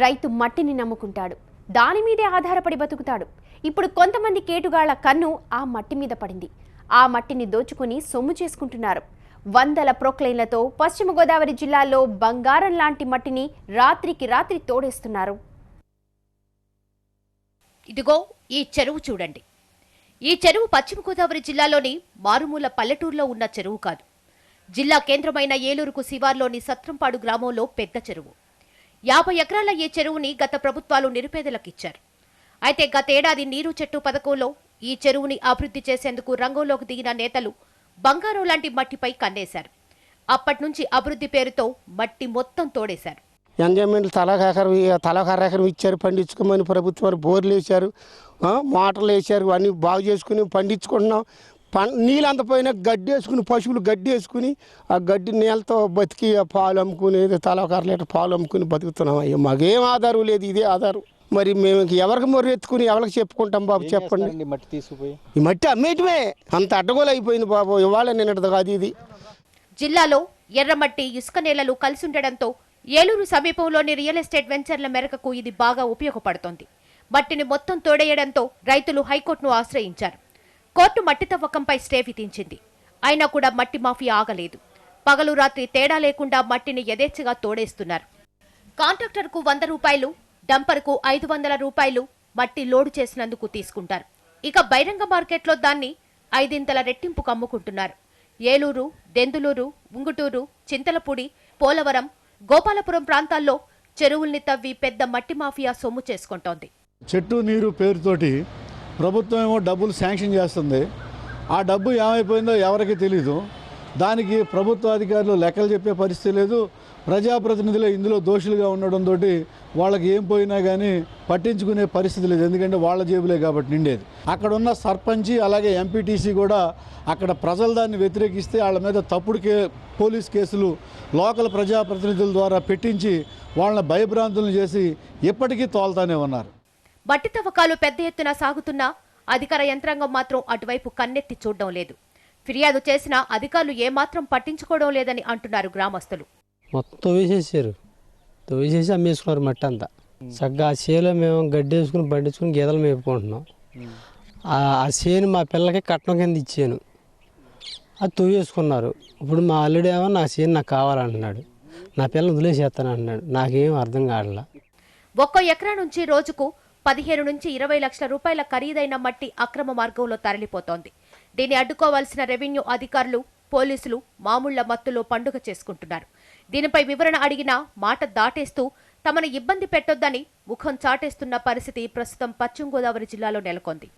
రైతు మట్టిని నమ్ముకుంటాడు, దాని మీదే ఆధారపడి బతుకుతాడు. ఇప్పుడు కొంతమంది కేటుగాళ్ల కన్ను ఆ మట్టి మీద పడింది. ఆ మట్టిని దోచుకుని సొమ్ము చేసుకుంటున్నారు. వందల ప్రొక్లైన్లతో పశ్చిమ గోదావరి జిల్లాలో బంగారం లాంటి మట్టిని రాత్రికి రాత్రి తోడేస్తున్నారు. ఇదిగో ఈ చెరువు చూడండి. ఈ చెరువు పశ్చిమ గోదావరి జిల్లాలోని మారుమూల పల్లెటూరులో ఉన్న చెరువు కాదు. జిల్లా కేంద్రమైన ఏలూరుకు శివార్లోని సత్రంపాడు గ్రామంలో పెద్ద చెరువు. 50 ఎకరాల ఈ చెరువుని గత ప్రభుత్వాలు నిరుపేదలకిచ్చారు. అయితే గతేడాది నీరు చెట్టు పథకంలో ఈ చెరువుని అభివృద్ధి చేసేందుకు రంగంలోకి దిగిన నేతలు బంగారం లాంటి మట్టిపై కన్నేశారు. అప్పట్నుంచి అభివృద్ధి పేరుతో మట్టి మొత్తం తోడేశారు. ఎంజాయ్మెంట్లు తలకరెకరం ఇచ్చారు, పండించుకోమని ప్రభుత్వాలు బోర్లు వేశారు, మోటార్లు వేశారు, అన్నీ బాగు చేసుకుని పండించుకుంటున్నాం. నీళ్ళు అంతపోయినా గడ్డి వేసుకుని, పశువులు గడ్డి వేసుకుని ఆ గడ్డి నీళ్ళతో బతికి పాలు అమ్ముకుని తలకర లీటర్ పాలు అమ్ముకుని బతుకుతున్నాం. అయ్యో మాకేం ఆధారం లేదు, ఇదే ఆధారం. మరి మేము ఎవరికి మొర్రెత్తుకుని ఎవరికి చెప్పుకుంటాం బాబు, చెప్పండి. ఈ మట్టి అమ్మేయటమే అంత అడ్డగోలు అయిపోయింది బాబు. ఇవాళ నిన్నటిది కాదు ఇది. జిల్లాలో ఎర్రమట్టి, ఇసుక నేలలు కలిసి ఉండడంతో ఏలూరు సమీపంలోని రియల్ ఎస్టేట్ వెంచర్ల మేరకు ఇది బాగా ఉపయోగపడుతోంది. మట్టిని మొత్తం తోడేయడంతో రైతులు హైకోర్టును ఆశ్రయించారు. కోర్టు మట్టి తవ్వకంపై స్టే విధించింది. అయినా కూడా మట్టి మాఫియా ఆగలేదు. పగలు రాత్రి తేడా లేకుండా మట్టిని యథేచ్ఛగా తోడేస్తున్నారు. కాంట్రాక్టర్కు 100 రూపాయలు, డంపర్కు 500 రూపాయలు మట్టి లోడు చేసినందుకు తీసుకుంటారు. ఇక బహిరంగ మార్కెట్లో దాన్ని 5 రెట్టింపుకు అమ్ముకుంటున్నారు. ఏలూరు, దెందులూరు, ఉంగుటూరు, చింతలపూడి, పోలవరం, గోపాలపురం ప్రాంతాల్లో చెరువుల్ని తవ్వి పెద్ద మట్టి మాఫియా సొమ్ము చేసుకుంటోంది. చెట్టు నీరు పేరుతోటి ప్రభుత్వం ఏమో డబ్బులు శాంక్షన్ చేస్తుంది. ఆ డబ్బు ఏమైపోయిందో ఎవరికి తెలీదు. దానికి ప్రభుత్వ అధికారులు లెక్కలు చెప్పే పరిస్థితి లేదు. ప్రజాప్రతినిధులు ఇందులో దోషులుగా ఉండడంతో వాళ్ళకి ఏం పోయినా కానీ పట్టించుకునే పరిస్థితి లేదు. ఎందుకంటే వాళ్ళ జేబులే కాబట్టి నిండేది. అక్కడ ఉన్న సర్పంచి అలాగే ఎంపీటీసీ కూడా అక్కడ ప్రజలు దాన్ని వ్యతిరేకిస్తే వాళ్ళ మీద తప్పుడు పోలీస్ కేసులు లోకల్ ప్రజాప్రతినిధుల ద్వారా పెట్టించి వాళ్ళని భయభ్రాంతులను చేసి ఇప్పటికీ తోలుతానే ఉన్నారు. మట్టి తవ్వకాలు పెద్ద ఎత్తున సాగుతున్నా అధికార యంత్రాంగం మాత్రం అటువైపు కన్నెత్తి చూడడం లేదు. ఫిర్యాదు చేసినా అధికారులు ఏమాత్రం పట్టించుకోవడం లేదని అంటున్నారు గ్రామస్తులు. మొత్తం తవ్వేసేసి అమ్మేసుకున్నారు మట్టి అంతా. చక్కగా ఆ చేలో మేము గడ్డి వేసుకుని పండించుకుని గేదెలు మేపుకుంటున్నాం. ఆ చేను మా పిల్లలకి కట్నం కింద ఇచ్చాను, అది తవ్వేసుకున్నారు. ఇప్పుడు మా అల్లుడు ఏమో నా చేను నాకు కావాలంటున్నాడు, నా పిల్లలు వదిలేసేస్తాను అంటున్నాడు. నాకేం అర్థం కావట్లా. ఒక్కో ఎకరా నుంచి రోజుకు 15 నుంచి 20 లక్షల రూపాయల ఖరీదైన మట్టి అక్రమ మార్గంలో తరలిపోతోంది. దీన్ని అడ్డుకోవాల్సిన రెవెన్యూ అధికారులు, పోలీసులు మామూళ్ల మత్తులో పండుగ చేసుకుంటున్నారు. దీనిపై వివరణ అడిగినా మాట దాటేస్తూ తమను ఇబ్బంది పెట్టొద్దని ముఖం చాటేస్తున్న పరిస్థితి ప్రస్తుతం పశ్చిమ గోదావరి జిల్లాలో నెలకొంది.